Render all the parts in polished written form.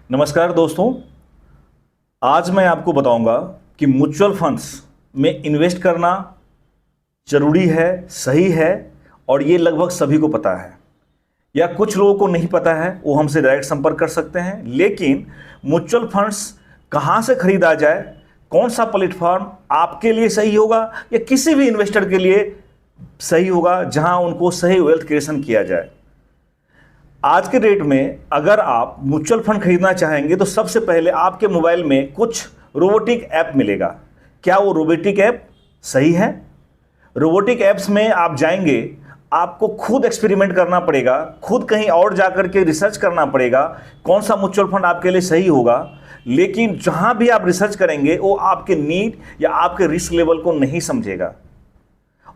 नमस्कार दोस्तों। आज मैं आपको बताऊंगा कि म्यूचुअल फंड्स में इन्वेस्ट करना ज़रूरी है, सही है और ये लगभग सभी को पता है, या कुछ लोगों को नहीं पता है, वो हमसे डायरेक्ट संपर्क कर सकते हैं। लेकिन म्यूचुअल फंड्स कहाँ से खरीदा जाए, कौन सा प्लेटफॉर्म आपके लिए सही होगा या किसी भी इन्वेस्टर के लिए सही होगा जहां उनको सही वेल्थ क्रिएशन किया जाए। आज के डेट में अगर आप म्यूचुअल फंड खरीदना चाहेंगे तो सबसे पहले आपके मोबाइल में कुछ रोबोटिक ऐप मिलेगा। क्या वो रोबोटिक ऐप सही है? रोबोटिक ऐप्स में आप जाएंगे, आपको खुद एक्सपेरिमेंट करना पड़ेगा, खुद कहीं और जाकर के रिसर्च करना पड़ेगा कौन सा म्यूचुअल फंड आपके लिए सही होगा। लेकिन जहां भी आप रिसर्च करेंगे वो आपके नीड या आपके रिस्क लेवल को नहीं समझेगा,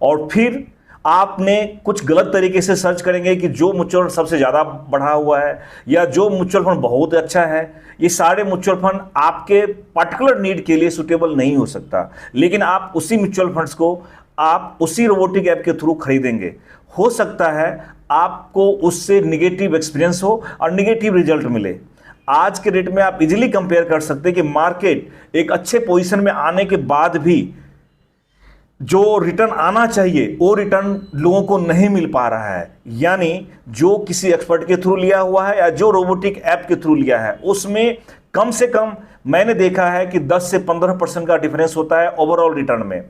और फिर आपने कुछ गलत तरीके से सर्च करेंगे कि जो म्यूचुअल फंड सबसे ज़्यादा बढ़ा हुआ है या जो म्यूचुअल फंड बहुत अच्छा है। ये सारे म्यूचुअल फंड आपके पर्टिकुलर नीड के लिए सूटेबल नहीं हो सकता, लेकिन आप उसी म्यूचुअल फंड्स को आप उसी रोबोटिक ऐप के थ्रू खरीदेंगे। हो सकता है आपको उससे निगेटिव एक्सपीरियंस हो और निगेटिव रिजल्ट मिले। आज के डेट में आप इजीली कंपेयर कर सकते हैं कि मार्केट एक अच्छे पोजीशन में आने के बाद भी जो रिटर्न आना चाहिए वो रिटर्न लोगों को नहीं मिल पा रहा है। यानी जो किसी एक्सपर्ट के थ्रू लिया हुआ है या जो रोबोटिक ऐप के थ्रू लिया है, उसमें कम से कम मैंने देखा है कि 10 से 15% का डिफरेंस होता है ओवरऑल रिटर्न में।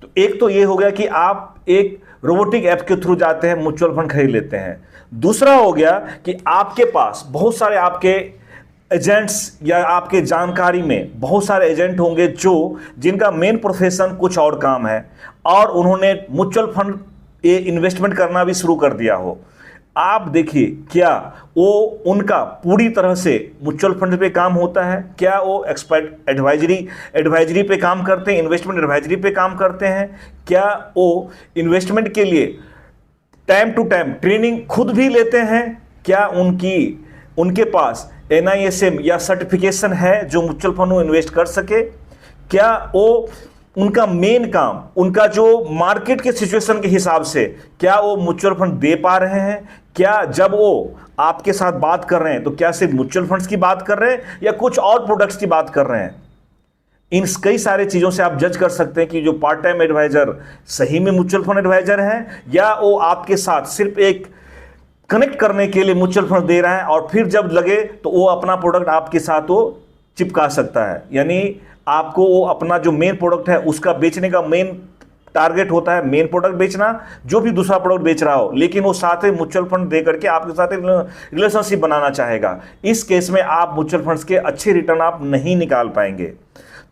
तो एक तो ये हो गया कि आप एक रोबोटिक ऐप के थ्रू जाते हैं, म्यूचुअल फंड खरीद लेते हैं। दूसरा हो गया कि आपके पास बहुत सारे आपके एजेंट्स या आपके जानकारी में बहुत सारे एजेंट होंगे जिनका मेन प्रोफेशन कुछ और काम है और उन्होंने म्यूचुअल फंड ये इन्वेस्टमेंट करना भी शुरू कर दिया हो। आप देखिए, क्या वो उनका पूरी तरह से म्यूचुअल फंड पे काम होता है? क्या वो एक्सपर्ट एडवाइजरी पे काम करते हैं, इन्वेस्टमेंट एडवाइजरी पे काम करते हैं? क्या वो इन्वेस्टमेंट के लिए टाइम टू टाइम ट्रेनिंग खुद भी लेते हैं? क्या उनके पास NISM या सर्टिफिकेशन है जो म्यूचुअल फंड में इन्वेस्ट कर सके? क्या वो उनका मेन काम, उनका जो मार्केट के सिचुएशन के हिसाब से क्या वो म्यूचुअल फंड दे पा रहे हैं? क्या जब वो आपके साथ बात कर रहे हैं तो क्या सिर्फ म्यूचुअल फंड्स की बात कर रहे हैं या कुछ और प्रोडक्ट्स की बात कर रहे हैं? इन कई सारे चीज़ों से आप जज कर सकते हैं कि जो पार्ट टाइम एडवाइजर सही में म्यूचुअल फंड एडवाइजर है या वो आपके साथ सिर्फ एक कनेक्ट करने के लिए म्यूचुअल फंड दे रहा है और फिर जब लगे तो वो अपना प्रोडक्ट आपके साथ वो चिपका सकता है। यानी आपको वो अपना जो मेन प्रोडक्ट है उसका बेचने का मेन टारगेट होता है मेन प्रोडक्ट बेचना, जो भी दूसरा प्रोडक्ट बेच रहा हो, लेकिन वो साथ में म्यूचुअल फंड दे करके आपके साथ रिलेशनशिप बनाना चाहेगा। इस केस में आप म्यूचुअल फंड्स के अच्छे रिटर्न आप नहीं निकाल पाएंगे।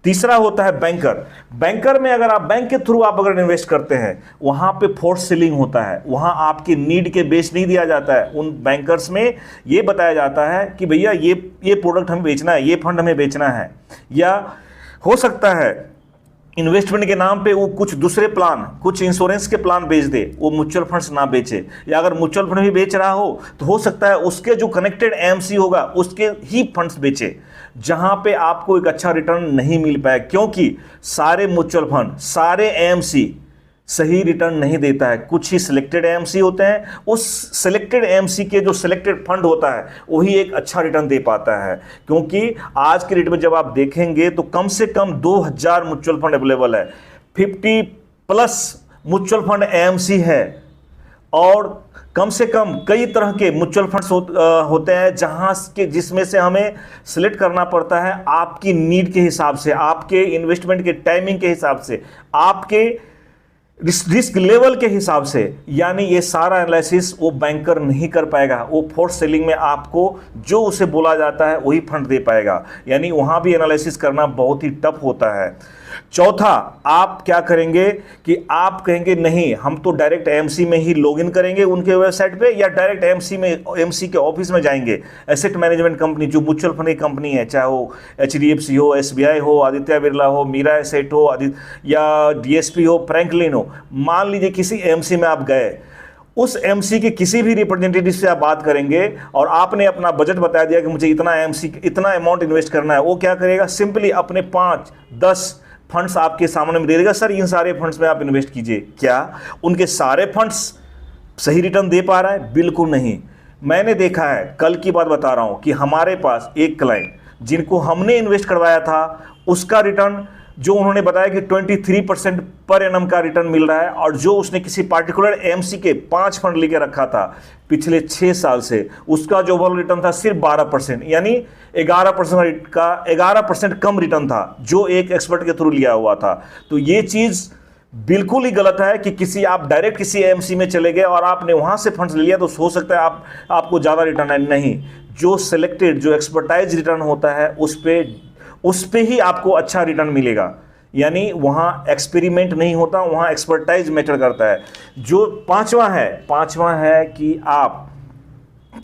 तीसरा होता है बैंकर में अगर आप बैंक के थ्रू आप अगर इन्वेस्ट करते हैं, वहां पे फोर्स सेलिंग होता है, वहां आपकी नीड के बेस नहीं दिया जाता है। उन बैंकर्स में ये बताया जाता है कि भैया ये प्रोडक्ट हमें बेचना है, ये फंड हमें बेचना है, या हो सकता है इन्वेस्टमेंट के नाम पे वो कुछ दूसरे प्लान, कुछ इंश्योरेंस के प्लान बेच दे, वो म्यूचुअल फंड्स ना बेचे। या अगर म्यूचुअल फंड भी बेच रहा हो तो हो सकता है उसके जो कनेक्टेड AMC होगा उसके ही फंड्स बेचे, जहां पे आपको एक अच्छा रिटर्न नहीं मिल पाया, क्योंकि सारे म्यूचुअल फंड, सारे AMC सही रिटर्न नहीं देता है। कुछ ही सिलेक्टेड AMC होते हैं, उस सिलेक्टेड AMC के जो सिलेक्टेड फंड होता है वही एक अच्छा रिटर्न दे पाता है। क्योंकि आज के डेट में जब आप देखेंगे तो कम से कम 2000 म्यूचुअल फंड अवेलेबल है, 50+ म्यूचुअल फंड AMC है, और कम से कम कई तरह के म्यूचुअल फंड्स होते हैं जिसमें से हमें सिलेक्ट करना पड़ता है आपकी नीड के हिसाब से, आपके इन्वेस्टमेंट के टाइमिंग के हिसाब से, आपके रिस्क लेवल के हिसाब से। यानी ये सारा एनालिसिस वो बैंकर नहीं कर पाएगा, वो फोर्स सेलिंग में आपको जो उसे बोला जाता है वही फंड दे पाएगा। यानी वहाँ भी एनालिसिस करना बहुत ही टफ होता है। चौथा, आप क्या करेंगे कि आप कहेंगे नहीं, हम तो डायरेक्ट AMC में ही लॉगिन करेंगे उनके वेबसाइट पे, या डायरेक्ट AMC के ऑफिस में जाएंगे। एसेट मैनेजमेंट कंपनी जो म्यूचुअल फंड की कंपनी है, चाहे वो HDFC हो, SBI हो, आदित्य बिरला हो, मीरा एसेट हो, या DSP हो, फ्रैंकलिन हो। मान लीजिए किसी AMC में आप गए, उस AMC के किसी भी रिप्रेजेंटेटिव से आप बात करेंगे और आपने अपना बजट बता दिया कि मुझे इतना अमाउंट इन्वेस्ट करना है, वो क्या करेगा, सिंपली अपने 5-10 फंड्स आपके सामने में दे देगा, सर इन सारे फंड्स में आप इन्वेस्ट कीजिए। क्या उनके सारे फंड्स सही रिटर्न दे पा रहा है? बिल्कुल नहीं। मैंने देखा है, कल की बात बता रहा हूं, कि हमारे पास एक क्लाइंट जिनको हमने इन्वेस्ट करवाया था, उसका रिटर्न जो उन्होंने बताया कि 23% पर एनम का रिटर्न मिल रहा है, और जो उसने किसी पार्टिकुलर एएमसी के 5 फंड लेके रखा था पिछले 6 साल से, उसका जो ओवरऑल रिटर्न था सिर्फ 12%, यानी 11% कम रिटर्न था जो एक एक्सपर्ट के थ्रू लिया हुआ था। तो ये चीज बिल्कुल ही गलत है कि आप डायरेक्ट किसी एएमसी में चले गए और आपने वहां से फंड्स ले लिया तो हो सकता है आपको ज्यादा रिटर्न है। नहीं, जो सिलेक्टेड, जो एक्सपर्टाइज रिटर्न होता है उस पे ही आपको अच्छा रिटर्न मिलेगा। यानी वहां एक्सपेरिमेंट नहीं होता, वहां एक्सपर्टाइज मैटर करता है। जो पांचवा है कि आप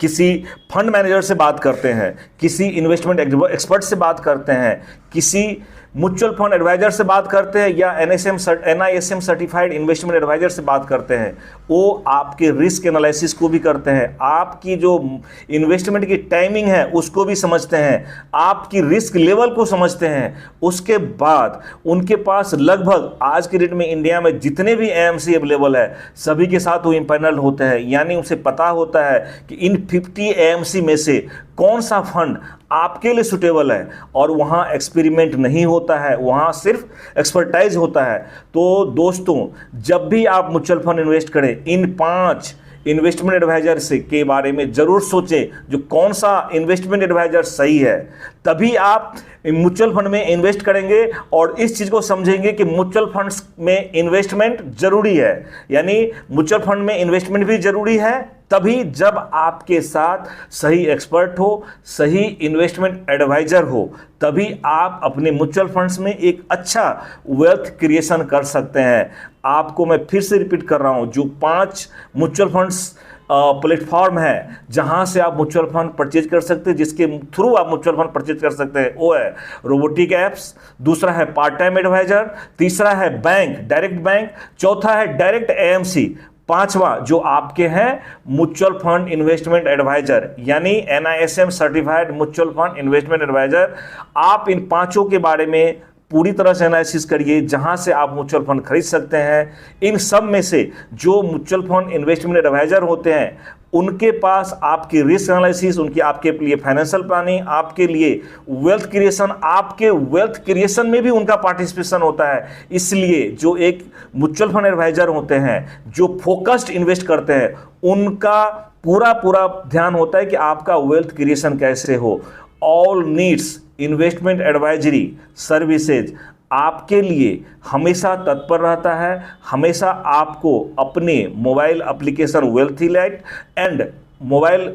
किसी फंड मैनेजर से बात करते हैं, किसी इन्वेस्टमेंट एक्सपर्ट से बात करते हैं, किसी म्यूचुअल फंड एडवाइजर से बात करते हैं, या NISM सर्टिफाइड इन्वेस्टमेंट एडवाइजर से बात करते हैं, वो आपके रिस्क एनालिसिस को भी करते हैं, आपकी जो इन्वेस्टमेंट की टाइमिंग है उसको भी समझते हैं, आपकी रिस्क लेवल को समझते हैं। उसके बाद उनके पास लगभग आज के डेट में इंडिया में जितने भी AMC अवेलेबल है सभी के साथ वो इम्पैनल होते हैं। यानी उसे पता होता है कि इन 50 AMC में से कौन सा फंड आपके लिए सुटेबल है, और वहां एक्सपेरिमेंट नहीं होता है, वहां सिर्फ एक्सपर्टाइज होता है। तो दोस्तों, जब भी आप म्यूचुअल फंड इन्वेस्ट करें, इन 5 इन्वेस्टमेंट एडवाइजर से के बारे में जरूर सोचें जो कौन सा इन्वेस्टमेंट एडवाइजर सही है। तभी आप म्यूचुअल फंड में इन्वेस्ट करेंगे और इस चीज को समझेंगे कि म्यूचुअल फंड्स में इन्वेस्टमेंट जरूरी है। यानी म्यूचुअल फंड में इन्वेस्टमेंट भी जरूरी है तभी जब आपके साथ सही एक्सपर्ट हो, सही इन्वेस्टमेंट एडवाइजर हो, तभी आप अपने म्यूचुअल फंड्स में एक अच्छा वेल्थ क्रिएशन कर सकते हैं। आपको मैं फिर से रिपीट कर रहा हूं, जो 5 म्यूचुअल फंड्स प्लेटफॉर्म है जहां से आप म्यूचुअल फंड परचेज कर सकते हैं, जिसके थ्रू आप म्यूचुअल फंड परचेज कर सकते हैं, वो है रोबोटिक एप्स, दूसरा है पार्ट टाइम एडवाइजर, तीसरा है बैंक, डायरेक्ट बैंक, चौथा है डायरेक्ट AMC, पांचवा जो आपके हैं म्यूचुअल फंड इन्वेस्टमेंट एडवाइजर, यानी NISM certified mutual fund investment advisor. आप इन 5 के बारे में पूरी तरह से एनालिसिस करिए जहां से आप म्यूचुअल फंड खरीद सकते हैं। इन सब में से जो म्यूचुअल फंड इन्वेस्टमेंट एडवाइजर होते हैं उनके पास आपकी रिस्क एनालिसिस, उनकी आपके लिए फाइनेंशियल प्लानिंग, आपके लिए वेल्थ क्रिएशन, आपके वेल्थ क्रिएशन में भी उनका पार्टिसिपेशन होता है। इसलिए जो एक म्यूचुअल फंड एडवाइजर होते हैं, जो फोकस्ड इन्वेस्ट करते हैं, उनका पूरा ध्यान होता है कि आपका वेल्थ क्रिएशन कैसे हो। All needs investment advisory services आपके लिए हमेशा तत्पर रहता है। हमेशा आपको अपने मोबाइल एप्लीकेशन वेल्थिलाइट एंड मोबाइल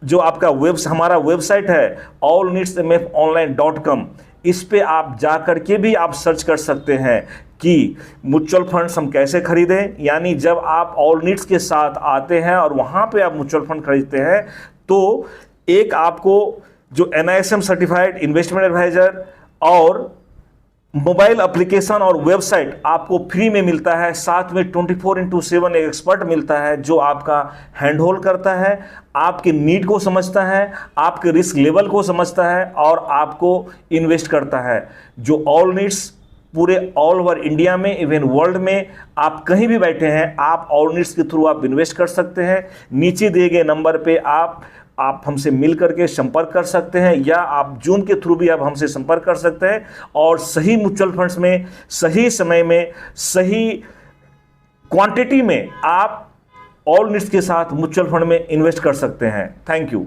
जो आपका हमारा वेबसाइट है allneedsmfonline.com, इस पे आप जाकर के भी आप सर्च कर सकते हैं कि म्यूचुअल फंड्स हम कैसे खरीदें। यानी जब आप ऑल नीड्स के साथ आते हैं और वहाँ पे आप म्यूचुअल फंड खरीदते हैं तो एक आपको जो NISM सर्टिफाइड इन्वेस्टमेंट एडवाइजर और मोबाइल एप्लीकेशन और वेबसाइट आपको फ्री में मिलता है। साथ में 24/7 एक एक्सपर्ट मिलता है जो आपका हैंड होल्ड करता है, आपके नीड को समझता है, आपके रिस्क लेवल को समझता है और आपको इन्वेस्ट करता है। जो ऑल नीड्स पूरे ऑल ओवर इंडिया में, इवन वर्ल्ड में, आप कहीं भी बैठे हैं, आप ऑल नीड्स के थ्रू आप इन्वेस्ट कर सकते हैं। नीचे दिए गए नंबर पे आप हमसे मिल करके संपर्क कर सकते हैं, या आप जूम के थ्रू भी आप हमसे संपर्क कर सकते हैं और सही म्यूचुअल फंड्स में, सही समय में, सही क्वांटिटी में आप ऑल नीड्स के साथ म्यूचुअल फंड में इन्वेस्ट कर सकते हैं। Thank you.